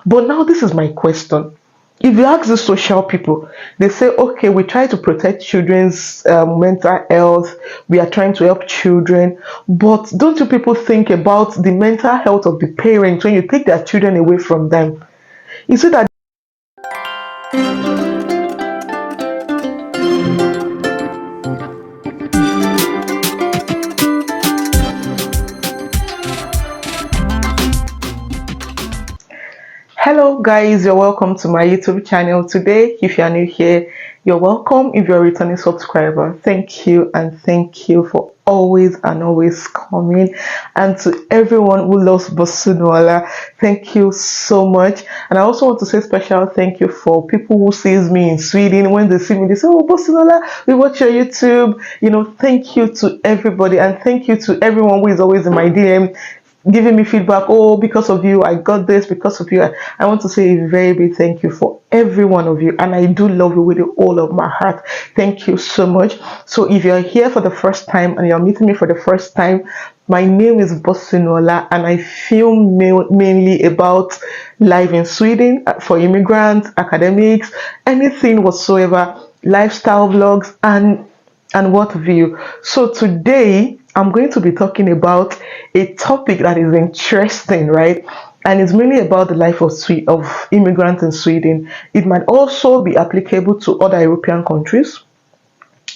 But now this is my question. If you ask the social people, they say, okay, we try to protect children's mental health, we are trying to help children, but don't you people think about the mental health of the parents when you take their children away from them? You see that. Hello guys, you're welcome to my YouTube channel. Today, if you are new here, you're welcome. If you're a returning subscriber, thank you, and thank you for always and always coming. And to everyone who loves Bosunola, thank you so much. And I also want to say special thank you for people who sees me in Sweden. When they see me, they say, oh, Bosunola, we watch your YouTube. Thank you to everybody, and thank you to everyone who is always in my DM giving me feedback. Oh, because of you I got this, because of you I want to say a very big thank you for every one of you, and I do love you with all of my heart. Thank you so much. So if you're here for the first time and you're meeting me for the first time, my name is Bosunola, and I film mainly about life in Sweden for immigrants, academics, anything whatsoever, lifestyle vlogs, and what have you. So today I'm going to be talking about a topic that is interesting, right? And it's mainly about the life of immigrants in Sweden. It might also be applicable to other European countries.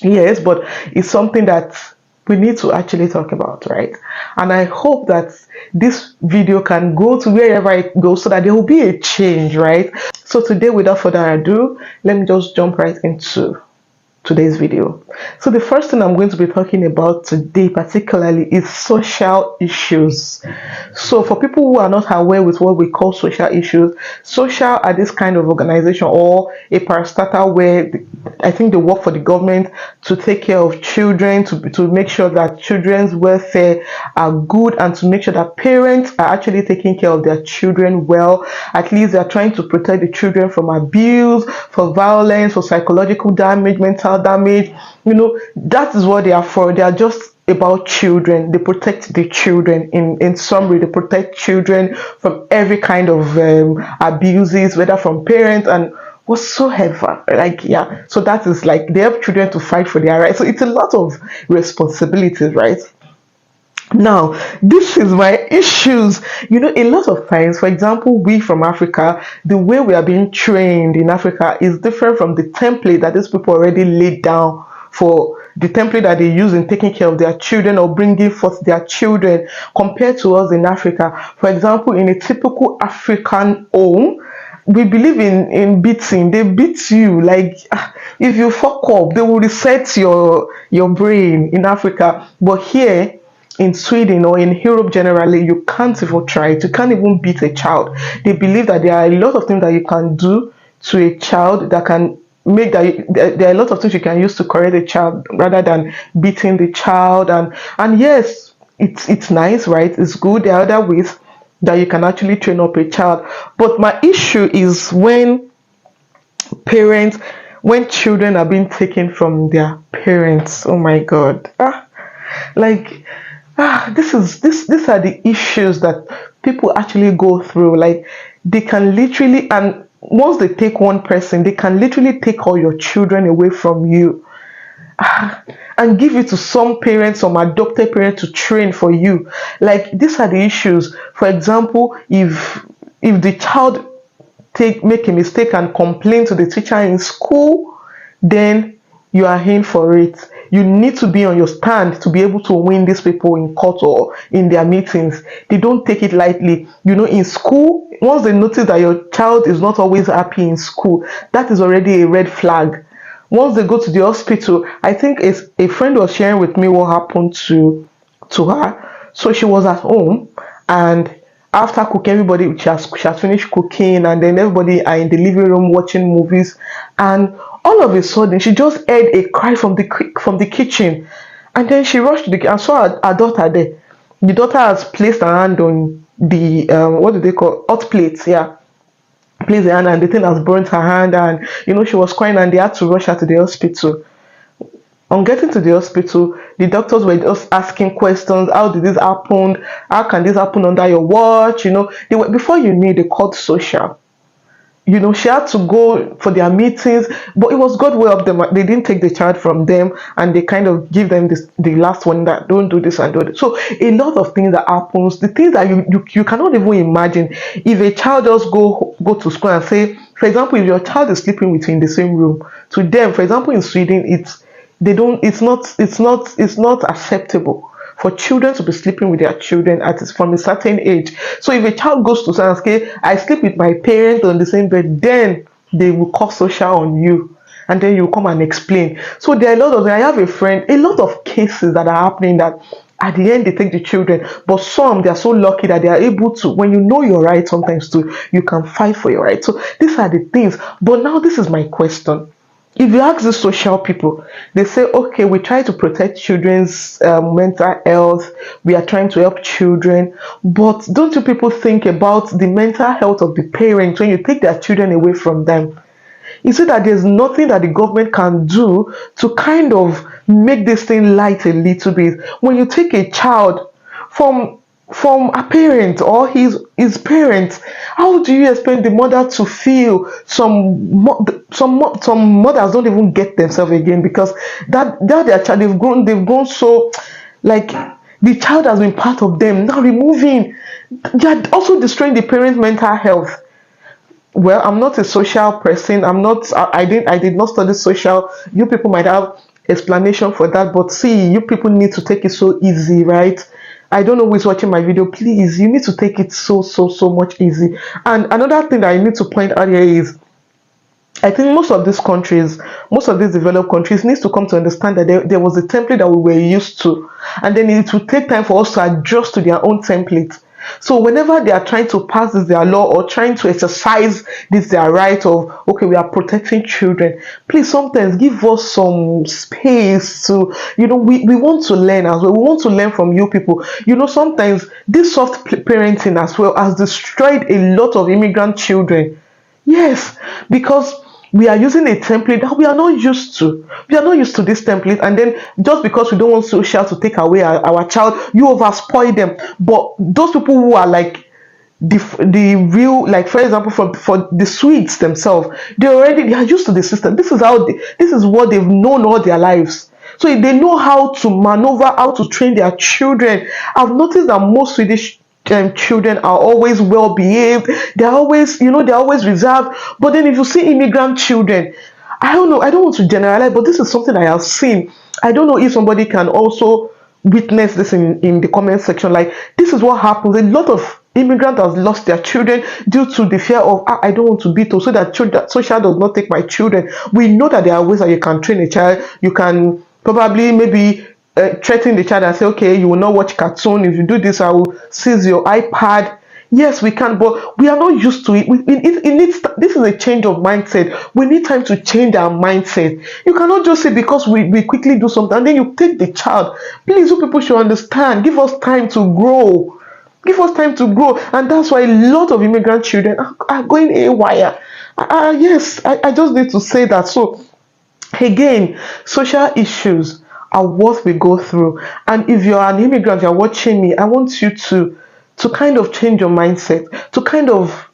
Yes, but it's something that we need to actually talk about, right? And I hope that this video can go to wherever it goes so that there will be a change, right? So today, without further ado, let me just jump right into today's video. So the first thing I'm going to be talking about today particularly is social issues. So for people who are not aware with what we call social issues, social are this kind of organization or a parastatal where I think they work for the government to take care of children, to make sure that children's welfare are good, and to make sure that parents are actually taking care of their children well. At least they're trying to protect the children from abuse, for violence, for psychological damage, mental damage. That is what they are for. They are just about children. They protect the children. In summary, they protect children from every kind of abuses, whether from parents and whatsoever. So that is like they help children to fight for their rights. So it's a lot of responsibilities, right? Now, this is my issues. A lot of times, for example, we from Africa, the way we are being trained in Africa is different from the template that these people already laid down for the template that they use in taking care of their children or bringing forth their children compared to us in Africa. For example, in a typical African home, we believe in beating. They beat you. Like, if you fuck up, they will reset your brain in Africa. But here in Sweden or in Europe generally, you can't even try it. You can't even beat a child. They believe that there are a lot of things that you can do to a child that can make that there are a lot of things you can use to correct a child rather than beating the child. And yes, it's nice, right? It's good. There are other ways that you can actually train up a child. But my issue is when children are being taken from their parents. Oh my God. These are the issues that people actually go through. Like, they can literally, and once they take one person, they can literally take all your children away from you and give it to some parents, some adopted parents to train for you. Like, these are the issues. For example, if the child make a mistake and complain to the teacher in school, then you are in for it. You need to be on your stand to be able to win these people in court or in their meetings. They don't take it lightly. In school, once they notice that your child is not always happy in school, that is already a red flag. Once they go to the hospital, I think a friend was sharing with me what happened to her. So she was at home, and after cooking, everybody, she has finished cooking, and then everybody are in the living room watching movies, and all of a sudden she just heard a cry from the kitchen, and then she rushed to the kitchen and saw her daughter there. The daughter has placed her hand on the what do they call, hot plates, yeah. Placed her hand, and the thing has burnt her hand, and she was crying, and they had to rush her to the hospital. On getting to the hospital, the doctors were just asking questions. How did this happen? How can this happen under your watch? Before you knew, they called social. she had to go for their meetings, but it was God will help them. They didn't take the child from them, and they kind of give them the last one, that don't do this and do that. So a lot of things that happens, the things that you cannot even imagine. If a child just go to school and say, for example, if your child is sleeping with you in the same room, to them, for example, in Sweden, it's not acceptable for children to be sleeping with their children from a certain age. So if a child goes to school and say, I sleep with my parents on the same bed, then they will call social on you. And then you come and explain. So there are a lot of, I have a lot of cases that are happening that at the end they take the children, but some, they are so lucky that they are able to, when you know your right, sometimes too, you can fight for your right. So these are the things. But now this is my question. If you ask the social people, they say, okay, we try to protect children's mental health, we are trying to help children, but don't you people think about the mental health of the parents when you take their children away from them? You see that there's nothing that the government can do to kind of make this thing light a little bit. When you take a child from a parent or his parents, how do you expect the mother to feel? Some mothers don't even get themselves again, because that their child, they've grown so, like, the child has been part of them. Now removing, they're also destroying the parent's mental health. Well, I'm not a social person. I did not study social. You people might have explanation for that, but see, you people need to take it so easy, right? I don't know who is watching my video. Please, you need to take it so much easy. And another thing that I need to point out here is, I think most of these countries, most of these developed countries, needs to come to understand that there was a template that we were used to, and then it will take time for us to adjust to their own template. So whenever they are trying to pass this their law, or trying to exercise this their right of, okay, we are protecting children, please sometimes give us some space to, we want to learn as well. We want to learn from you people. Sometimes this soft parenting as well has destroyed a lot of immigrant children. Yes, because we are using a template that we are not used to. We are not used to this template, and then just because we don't want social to take away our child, you overspoil them. But those people who are like the real, like, for example, for the Swedes themselves, they are used to the system. This is what they've known all their lives. So they know how to maneuver, how to train their children. I've noticed that most Swedish children are always well behaved. They're always, they're always reserved. But then if you see immigrant children, I don't know, I don't want to generalize, but this is something I have seen. I don't know if somebody can also witness this in the comment section. Like, this is what happens. A lot of immigrants have lost their children due to the fear of, I don't want to be told, so that social does not take my children. We know that there are ways that you can train a child. You can probably maybe threaten the child and say, okay, you will not watch cartoon. If you do this, I will seize your iPad. Yes, we can, but we are not used to it. It needs, this is a change of mindset. We need time to change our mindset. You cannot just say because we quickly do something and then you take the child. Please, you people should understand. Give us time to grow. Give us time to grow. And that's why a lot of immigrant children are going haywire. Yes, I just need to say that. So, again, social issues are what we go through. And if you're an immigrant, you're watching me, I want you to kind of change your mindset, to kind of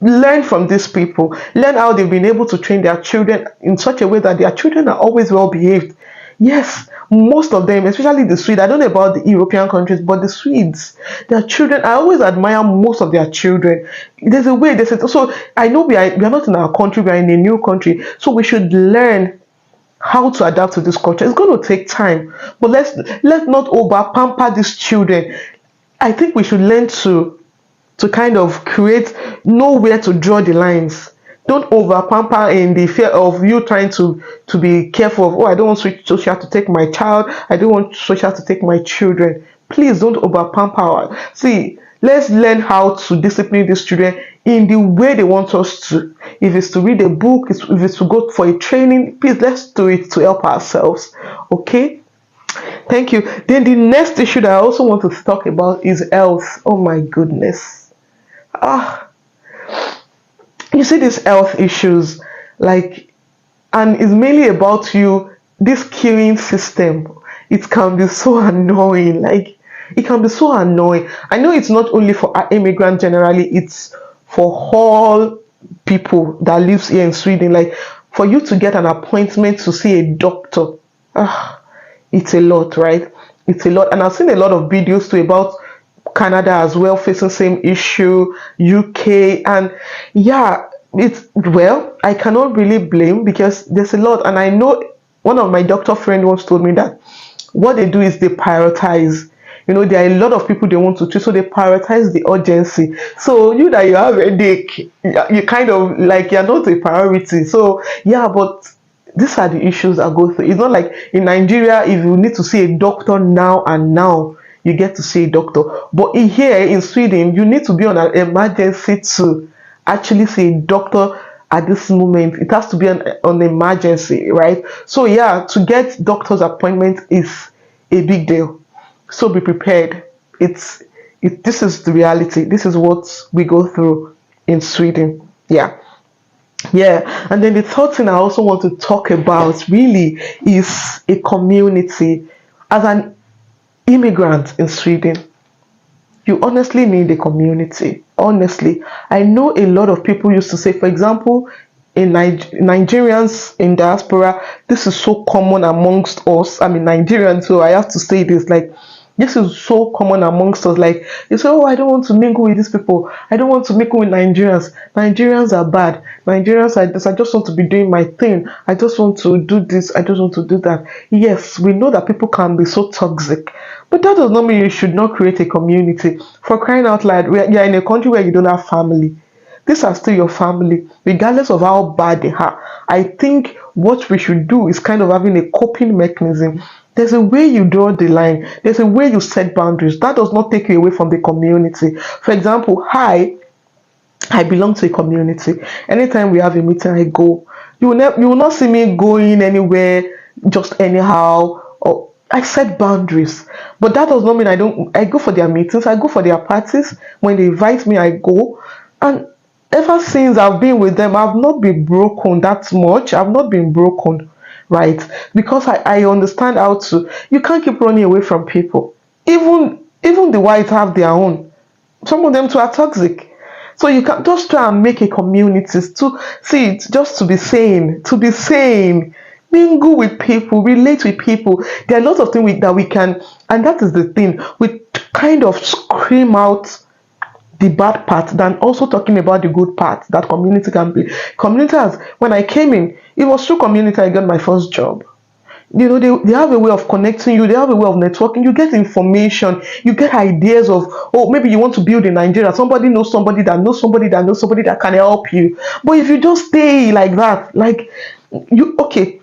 learn from these people, learn how they've been able to train their children in such a way that their children are always well behaved. Yes, most of them, especially the Swedes, I don't know about the European countries, but the Swedes, their children, I always admire most of their children. There's a way they say, so I know we are not in our country, we are in a new country, so we should learn how to adapt to this culture. It's going to take time, but let's not over pamper these children. I think we should learn to kind of know where to draw the lines. Don't over pamper in the fear of you trying to be careful of, I don't want social to take my child, I don't want social to take my children. Please don't over pamper. See, let's learn how to discipline these children in the way they want us to. If it's to read a book, if it's to go for a training, please let's do it to help ourselves. Okay? Thank you. Then the next issue that I also want to talk about is health. Oh my goodness. You see these health issues, like, and it's mainly about this queuing system. It can be so annoying. Like, it can be so annoying. I know it's not only for immigrants generally, it's for all people that lives here in Sweden. Like for you to get an appointment to see a doctor, ah, it's a lot, right? It's a lot. And I've seen a lot of videos too about Canada as well facing same issue, UK, and yeah, it's well, I cannot really blame because there's a lot. And I know one of my doctor friend once told me that what they do is they prioritize. There are a lot of people they want to treat, so they prioritize the urgency. So you that you have a headache, you kind of like you're not a priority. So yeah, but these are the issues I go through. It's not like in Nigeria, if you need to see a doctor now and now, you get to see a doctor. But here in Sweden, you need to be on an emergency to actually see a doctor at this moment. It has to be an emergency, right? So yeah, to get doctor's appointment is a big deal. So be prepared. This is the reality. This is what we go through in Sweden. Yeah. Yeah, and then the third thing I also want to talk about really is a community. As an immigrant in Sweden, you honestly need a community. Honestly, I know a lot of people used to say, for example, in Nigerians in diaspora, this is so common amongst us. I mean, Nigerians, so I have to say this, like, this is so common amongst us. Like, you say, oh, I don't want to mingle with these people. I don't want to mingle with Nigerians. Nigerians are bad. Nigerians are this. I just want to be doing my thing. I just want to do this. I just want to do that. Yes, we know that people can be so toxic. But that does not mean you should not create a community. For crying out loud, you're in a country where you don't have family. These are still your family, regardless of how bad they are. I think what we should do is kind of having a coping mechanism. There's a way you draw the line. There's a way you set boundaries. That does not take you away from the community. For example, I belong to a community. Anytime we have a meeting, I go. You will not see me going anywhere just anyhow. Or I set boundaries. But that does not mean I go for their meetings. I go for their parties. When they invite me, I go. And ever since I've been with them, I've not been broken that much. I've not been broken, right? Because I understand how to. You can't keep running away from people. Even the whites have their own. Some of them too are toxic. So you can just try and make a community to see it, just to be sane, mingle with people, relate with people. There are lots of things that we can, and that is the thing. We kind of scream out the bad part than also talking about the good part that community can be. Community has, when I came in, it was through community I got my first job. They have a way of connecting you, they have a way of networking, you get information, you get ideas of, oh, maybe you want to build in Nigeria, somebody knows somebody that knows somebody that knows somebody that can help you. But if you just stay like that, like you, okay,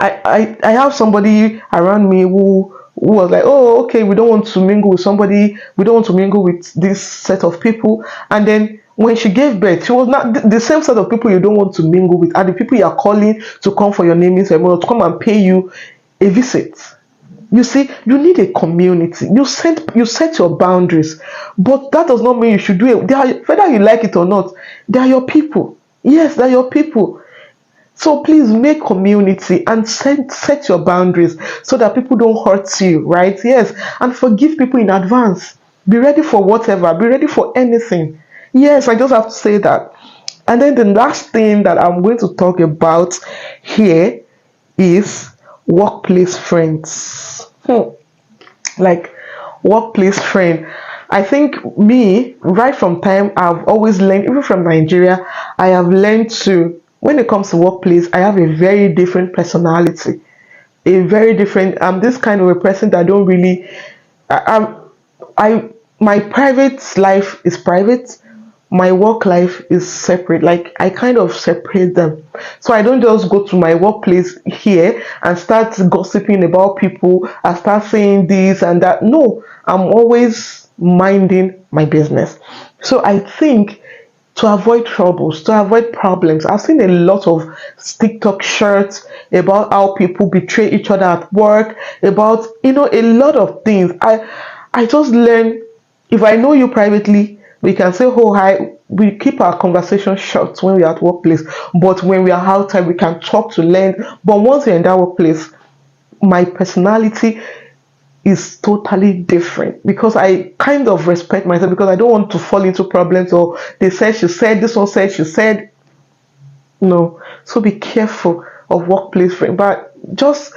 I have somebody around me who was like, oh, okay, we don't want to mingle with somebody, we don't want to mingle with this set of people. And then when she gave birth, she was not the same set of people you don't want to mingle with, are the people you are calling to come for your naming ceremony, to come and pay you a visit. You see, you need a community. You set your boundaries, but that does not mean you should do it. Whether you like it or not, they are your people. Yes, they are your people. So please make community and set your boundaries so that people don't hurt you, right? Yes, and forgive people in advance. Be ready for whatever. Be ready for anything. Yes, I just have to say that. And then the last thing that I'm going to talk about here is workplace friends. Like workplace friend. I think me, right from time, I've always learned, even from Nigeria, I have learned to, when it comes to workplace, I have a very different personality. I'm this kind of a person that don't really, my private life is private, my work life is separate. Like I kind of separate them. So I don't just go to my workplace here and start gossiping about people and start saying this and that. No, I'm always minding my business. So I think to avoid troubles, to avoid problems, I've seen a lot of TikTok shirts about how people betray each other at work, about a lot of things. I just learn, if I know you privately, we can say, oh, hi. We keep our conversation short when we're at workplace, but when we are outside, we can talk to learn. But once you're in that workplace, my personality is totally different, because I kind of respect myself, because I don't want to fall into problems, or they said she said, this one said she said. No. So be careful of workplace friends. But just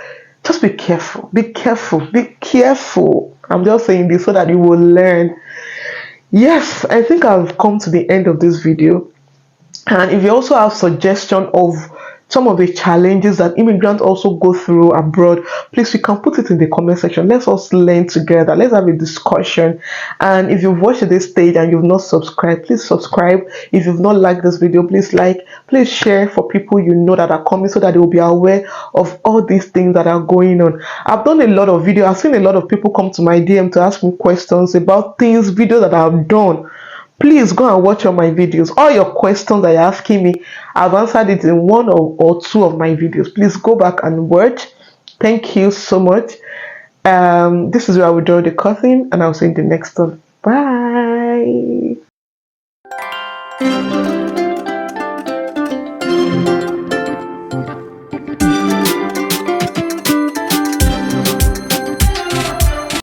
be careful. Be careful. Be careful. I'm just saying this so that you will learn. Yes, I think I've come to the end of this video. And if you also have suggestion of some of the challenges that immigrants also go through abroad, please, you can put it in the comment section. Let's us learn together. Let's have a discussion. And if you've watched this stage and you've not subscribed, please subscribe. If you've not liked this video, please like. Please share for people you know that are coming, so that they will be aware of all these things that are going on. I've done a lot of videos. I've seen a lot of people come to my DM to ask me questions about things, videos that I've done. Please go and watch all my videos. All your questions that you're asking me, I've answered it in one or two of my videos. Please go back and watch. Thank you so much. This is where I will draw the curtain, and I'll see you in the next one. Bye.